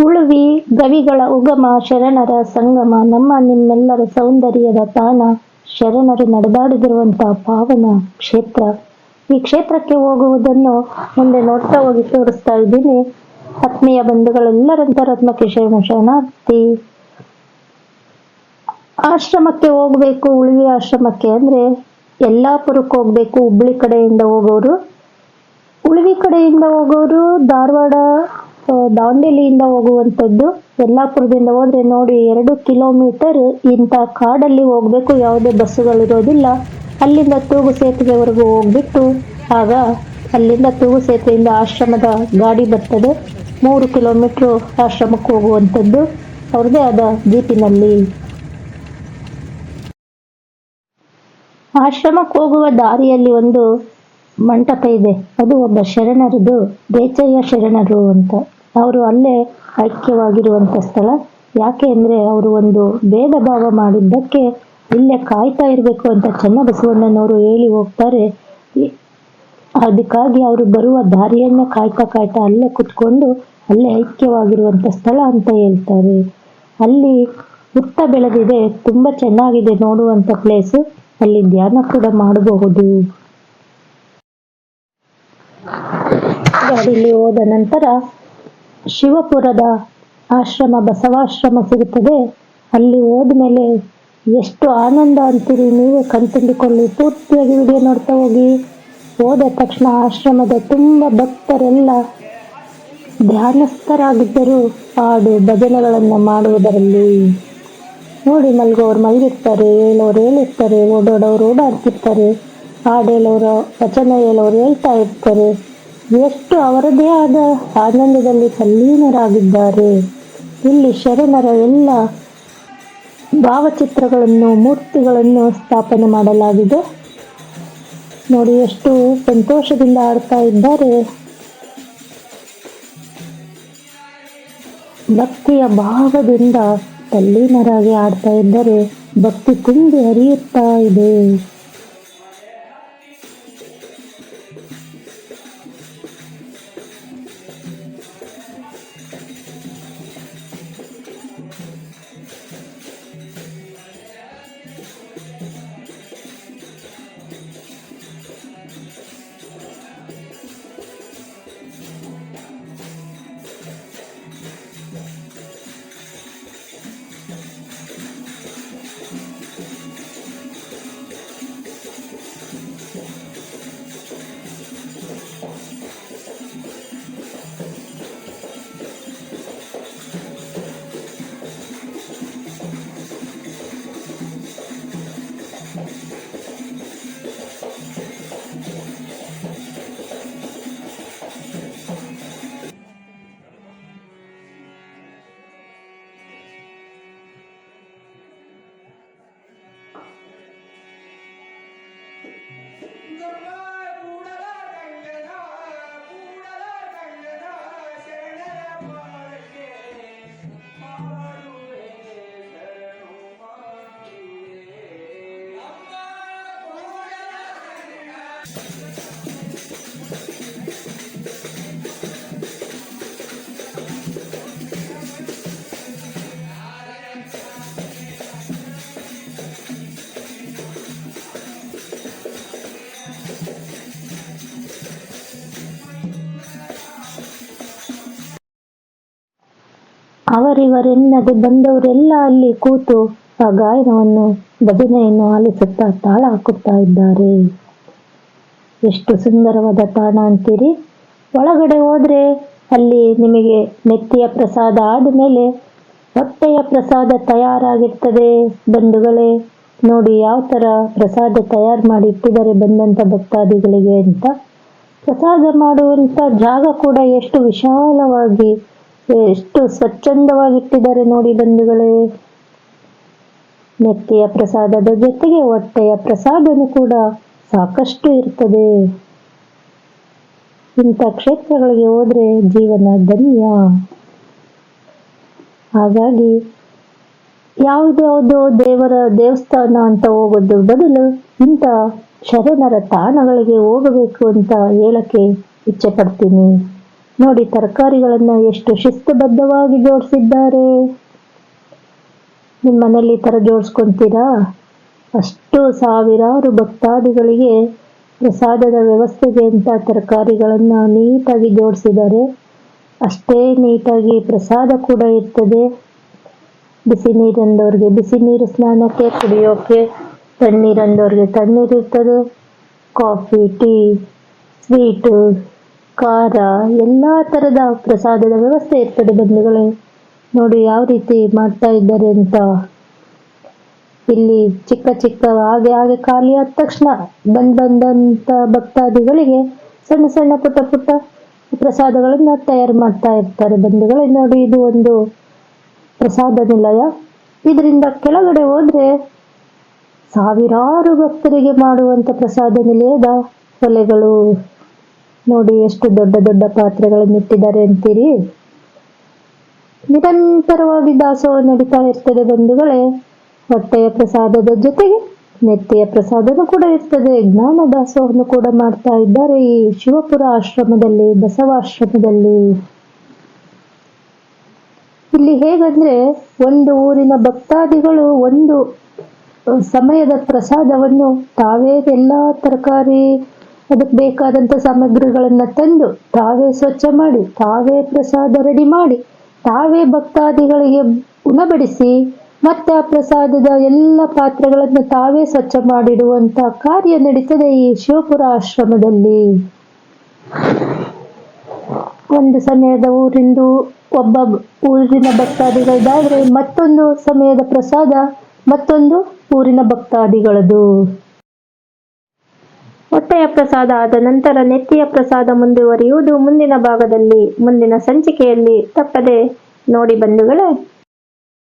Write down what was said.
ಉಳುವಿ ಗವಿಗಳ ಉಗಮ, ಶರಣರ ಸಂಗಮ, ನಮ್ಮ ನಿಮ್ಮೆಲ್ಲರ ಸೌಂದರ್ಯದ ತಾಣ, ಶರಣರು ನಡೆದಾಡಿದಿರುವಂತಹ ಪಾವನ ಕ್ಷೇತ್ರ. ಈ ಕ್ಷೇತ್ರಕ್ಕೆ ಹೋಗುವುದನ್ನು ಮುಂದೆ ನೋಡ್ತಾ ಹೋಗಿ ತೋರಿಸ್ತಾ ಇದ್ದೀನಿ. ಆತ್ಮೀಯ ಬಂಧುಗಳೆಲ್ಲರಂತ ರತ್ನಕ್ಕೆ ಶರಣಾರ್ಥಿ. ಆಶ್ರಮಕ್ಕೆ ಹೋಗ್ಬೇಕು, ಉಳುವಿ ಆಶ್ರಮಕ್ಕೆ ಅಂದ್ರೆ ಯಲ್ಲಾಪುರಕ್ಕೆ ಹೋಗ್ಬೇಕು. ಹುಬ್ಳಿ ಕಡೆಯಿಂದ ಹೋಗೋರು, ಉಳುವಿ ಕಡೆಯಿಂದ ಹೋಗೋರು ಧಾರವಾಡ, ದಾಂಡೇಲಿಯಿಂದ ಹೋಗುವಂಥದ್ದು. ಯಲ್ಲಾಪುರದಿಂದ ಹೋದ್ರೆ ನೋಡಿ 2 ಕಿಲೋಮೀಟರ್ ಇಂಥ ಕಾಡಲ್ಲಿ ಹೋಗ್ಬೇಕು. ಯಾವುದೇ ಬಸ್ಸುಗಳಿರೋದಿಲ್ಲ. ಅಲ್ಲಿಂದ ತೂಗು ಸೇತುವೆವರೆಗೂ ಹೋಗ್ಬಿಟ್ಟು ಆಗ ಅಲ್ಲಿಂದ ತೂಗು ಸೇತುವೆಯಿಂದ ಆಶ್ರಮದ ಗಾಡಿ ಬರ್ತದೆ. 3 ಕಿಲೋಮೀಟರ್ ಆಶ್ರಮಕ್ಕೆ ಹೋಗುವಂಥದ್ದು ಅವ್ರದ್ದೇ ಆದ ಜೀಪಿನಲ್ಲಿ. ಆಶ್ರಮಕ್ಕೆ ಹೋಗುವ ದಾರಿಯಲ್ಲಿ ಒಂದು ಮಂಟಪ ಇದೆ. ಅದು ಒಬ್ಬ ಶರಣರದು, ಬೇಚಯ್ಯ ಶರಣರು ಅಂತ. ಅವರು ಅಲ್ಲೇ ಐಕ್ಯವಾಗಿರುವಂಥ ಸ್ಥಳ. ಯಾಕೆ ಅಂದರೆ ಅವರು ಒಂದು ಭೇದ ಭಾವ ಮಾಡಿದ್ದಕ್ಕೆ ಇಲ್ಲೇ ಕಾಯ್ತಾ ಇರಬೇಕು ಅಂತ ಚನ್ನಬಸವಣ್ಣನವರು ಹೇಳಿ ಹೋಗ್ತಾರೆ. ಅದಕ್ಕಾಗಿ ಅವರು ಬರುವ ದಾರಿಯನ್ನೇ ಕಾಯ್ತಾ ಅಲ್ಲೇ ಕುತ್ಕೊಂಡು ಅಲ್ಲೇ ಐಕ್ಯವಾಗಿರುವಂಥ ಸ್ಥಳ ಅಂತ ಹೇಳ್ತಾರೆ. ಅಲ್ಲಿ ಹುತ್ತ ಬೆಳೆದಿದೆ, ತುಂಬ ಚೆನ್ನಾಗಿದೆ ನೋಡುವಂಥ ಪ್ಲೇಸು. ಅಲ್ಲಿ ಧ್ಯಾನ ಕೂಡ ಮಾಡಬಹುದು. ಗಾಡಿಯಲ್ಲಿ ಹೋದ ನಂತರ ಶಿವಪುರದ ಆಶ್ರಮ, ಬಸವಾಶ್ರಮ ಸಿಗುತ್ತದೆ. ಅಲ್ಲಿ ಹೋದ್ಮೇಲೆ ಎಷ್ಟು ಆನಂದ ಅಂತೀರಿ, ನೀವೇ ಕಣ್ತುಂಬಿಕೊಳ್ಳಿ. ಪೂರ್ತಿಯಾಗಿ ವಿಡಿಯೋ ನೋಡ್ತಾ ಹೋಗಿ. ಹೋದ ತಕ್ಷಣ ಆಶ್ರಮದ ತುಂಬ ಭಕ್ತರೆಲ್ಲ ಧ್ಯಾನಸ್ಥರಾಗಿದ್ದರು. ಹಾಡು ಭಜನೆಗಳನ್ನು ಮಾಡುವುದರಲ್ಲಿ ನೋಡಿ, ಮಲಗೋರು ಮಲಗಿರ್ತಾರೆ, ಹೇಳೋರು ಹೇಳಿರ್ತಾರೆ, ಓಡಾಡೋರು ಓಡಾಡ್ತಿರ್ತಾರೆ, ಹಾಡು ಹೇಳೋರು ವಚನ ಹೇಳೋರು ಹೇಳ್ತಾ ಇರ್ತಾರೆ. ಎಷ್ಟು ಅವರದೇ ಆದ ಆನಂದದಲ್ಲಿ ತಲ್ಲೀನರಾಗಿದ್ದಾರೆ. ಇಲ್ಲಿ ಶರಣರ ಎಲ್ಲ ಭಾವಚಿತ್ರಗಳನ್ನು, ಮೂರ್ತಿಗಳನ್ನು ಸ್ಥಾಪನೆ ಮಾಡಲಾಗಿದೆ. ನೋಡಿ ಎಷ್ಟು ಸಂತೋಷದಿಂದ ಆಡ್ತಾ ಇದ್ದಾರೆ. ಭಕ್ತಿಯ ಭಾವದಿಂದ ತಲ್ಲೀನರಾಗಿ ಆಡ್ತಾ ಇದ್ದಾರೆ. ಭಕ್ತಿ ತುಂಬಿ ಹರಿಯುತ್ತಾ ಇದೆ. ಅವರಿವರೆನ್ನದೆ ಬಂದವರೆಲ್ಲ ಅಲ್ಲಿ ಕೂತು ಆ ಗಾಯನವನ್ನು, ಭಜನೆಯನ್ನು ಆಲಿಸುತ್ತಾ ತಾಳ ಹಾಕುತ್ತಾ ಇದ್ದಾರೆ. ಎಷ್ಟು ಸುಂದರವಾದ ತಾಣ ಅಂತೀರಿ. ಒಳಗಡೆ ಹೋದ್ರೆ ಅಲ್ಲಿ ನಿಮಗೆ ನೆತ್ತಿಯ ಪ್ರಸಾದ ಆದಮೇಲೆ ಹೊಟ್ಟೆಯ ಪ್ರಸಾದ ತಯಾರಾಗಿರ್ತದೆ. ಬಂಧುಗಳೇ ನೋಡಿ ಯಾವ ಥರ ಪ್ರಸಾದ ತಯಾರು ಮಾಡಿ ಇಟ್ಟಿದ್ದಾರೆ ಬಂದಂಥ ಭಕ್ತಾದಿಗಳಿಗೆ ಅಂತ. ಪ್ರಸಾದ ಮಾಡುವಂಥ ಜಾಗ ಕೂಡ ಎಷ್ಟು ವಿಶಾಲವಾಗಿ, ಎಷ್ಟು ಸ್ವಚ್ಛಂದವಾಗಿಟ್ಟಿದ್ದಾರೆ ನೋಡಿ ಬಂಧುಗಳೇ. ನೆತ್ತಿಯ ಪ್ರಸಾದದ ಜೊತೆಗೆ ಹೊಟ್ಟೆಯ ಪ್ರಸಾದನೂ ಕೂಡ ಸಾಕಷ್ಟು ಇರ್ತದೆ. ಇಂಥ ಕ್ಷೇತ್ರಗಳಿಗೆ ಹೋದ್ರೆ ಜೀವನ ಧನ್ಯ. ಹಾಗಾಗಿ ಯಾವುದ್ಯಾವುದೋ ದೇವರ ದೇವಸ್ಥಾನ ಅಂತ ಹೋಗೋದ್ರ ಬದಲು ಇಂಥ ಶರಣರ ತಾಣಗಳಿಗೆ ಹೋಗಬೇಕು ಅಂತ ಹೇಳಕ್ಕೆ ಇಚ್ಛೆ ಪಡ್ತೀನಿ. ನೋಡಿ ತರಕಾರಿಗಳನ್ನ ಎಷ್ಟು ಶಿಸ್ತುಬದ್ಧವಾಗಿ ಜೋಡಿಸಿದ್ದಾರೆ. ನಿಮ್ಮ ಮನೇಲಿ ಈ ಥರ ಜೋಡಿಸ್ಕೊಂತೀರಾ? ಅಷ್ಟು ಸಾವಿರಾರು ಭಕ್ತಾದಿಗಳಿಗೆ ಪ್ರಸಾದದ ವ್ಯವಸ್ಥೆಗೆ ಅಂತ ತರಕಾರಿಗಳನ್ನ ನೀಟಾಗಿ ಜೋಡಿಸಿದ್ದಾರೆ. ಅಷ್ಟೇ ನೀಟಾಗಿ ಪ್ರಸಾದ ಕೂಡ ಇರ್ತದೆ. ಬಿಸಿ ನೀರಂದವ್ರಿಗೆ ಬಿಸಿ ನೀರು, ಸ್ನಾನಕ್ಕೆ ಕುಡಿಯೋಕೆ, ತಣ್ಣೀರಂದವ್ರಿಗೆ ತಣ್ಣೀರು ಇರ್ತದೆ. ಕಾಫಿ, ಟೀ, ಸ್ವೀಟು, ಖಾರ ಎಲ್ಲ ಥರದ ಪ್ರಸಾದದ ವ್ಯವಸ್ಥೆ ಇರ್ತದೆ ಬಂಧುಗಳೇ. ನೋಡಿ ಯಾವ ರೀತಿ ಮಾಡ್ತಾ ಇದ್ದಾರೆ ಅಂತ. ಇಲ್ಲಿ ಚಿಕ್ಕ ಚಿಕ್ಕ ಹಾಗೆ ಖಾಲಿ ಆದ ತಕ್ಷಣ ಬಂದಂತ ಭಕ್ತಾದಿಗಳಿಗೆ ಸಣ್ಣ ಸಣ್ಣ ಪುಟ್ಟ ಪುಟ್ಟ ಪ್ರಸಾದಗಳನ್ನ ತಯಾರು ಮಾಡ್ತಾ ಇರ್ತಾರೆ ಬಂಧುಗಳೇ. ನೋಡಿ ಇದು ಒಂದು ಪ್ರಸಾದ ನಿಲಯ. ಇದರಿಂದ ಕೆಳಗಡೆ ಹೋದ್ರೆ ಸಾವಿರಾರು ಭಕ್ತರಿಗೆ ಮಾಡುವಂತ ಪ್ರಸಾದ ನಿಲಯದ ಒಲೆಗಳು. ನೋಡಿ ಎಷ್ಟು ದೊಡ್ಡ ದೊಡ್ಡ ಪಾತ್ರೆಗಳನ್ನು ಇಟ್ಟಿದ್ದಾರೆ ಅಂತೀರಿ. ನಿರಂತರವಾಗಿ ದಾಸೋಹ ನಡೀತಾ ಇರ್ತದೆ ಬಂಧುಗಳೇ. ಹೊಟ್ಟೆಯ ಪ್ರಸಾದದ ಜೊತೆಗೆ ನೆತ್ತಿಯ ಪ್ರಸಾದನೂ ಕೂಡ ಇರ್ತದೆ. ಜ್ಞಾನ ದಾಸೋಹವನ್ನು ಕೂಡ ಮಾಡ್ತಾ ಇದ್ದಾರೆ ಈ ಶಿವಪುರ ಆಶ್ರಮದಲ್ಲಿ, ಬಸವಾಶ್ರಮದಲ್ಲಿ. ಇಲ್ಲಿ ಹೇಗಂದ್ರೆ ಒಂದು ಊರಿನ ಭಕ್ತಾದಿಗಳು ಒಂದು ಸಮಯದ ಪ್ರಸಾದವನ್ನು ತಾವೇ ಎಲ್ಲಾ ತರಕಾರಿ, ಅದಕ್ಕೆ ಬೇಕಾದಂತ ಸಾಮಗ್ರಿಗಳನ್ನ ತಂದು ತಾವೇ ಸ್ವಚ್ಛ ಮಾಡಿ, ತಾವೇ ಪ್ರಸಾದ ರೆಡಿ ಮಾಡಿ, ತಾವೇ ಭಕ್ತಾದಿಗಳಿಗೆ ಉಣಬಡಿಸಿ, ಮತ್ತೆ ಆ ಪ್ರಸಾದದ ಎಲ್ಲ ಪಾತ್ರೆಗಳನ್ನು ತಾವೇ ಸ್ವಚ್ಛ ಮಾಡಿಡುವಂತ ಕಾರ್ಯ ನಡೀತದೆ ಈ ಶಿವಪುರ ಆಶ್ರಮದಲ್ಲಿ. ಒಂದು ಸಮಯದ ಊರಿಂದು ಒಬ್ಬ ಊರಿನ ಭಕ್ತಾದಿಗಳದಾದ್ರೆ ಮತ್ತೊಂದು ಸಮಯದ ಪ್ರಸಾದ ಮತ್ತೊಂದು ಊರಿನ ಭಕ್ತಾದಿಗಳದು. ಹೊಟ್ಟೆಯ ಪ್ರಸಾದ ಆದ ನಂತರ ನೆತ್ತಿಯ ಪ್ರಸಾದ ಮುಂದುವರಿಯುವುದು ಮುಂದಿನ ಭಾಗದಲ್ಲಿ, ಮುಂದಿನ ಸಂಚಿಕೆಯಲ್ಲಿ. ತಪ್ಪದೆ ನೋಡಿ ಬಂಧುಗಳೇ.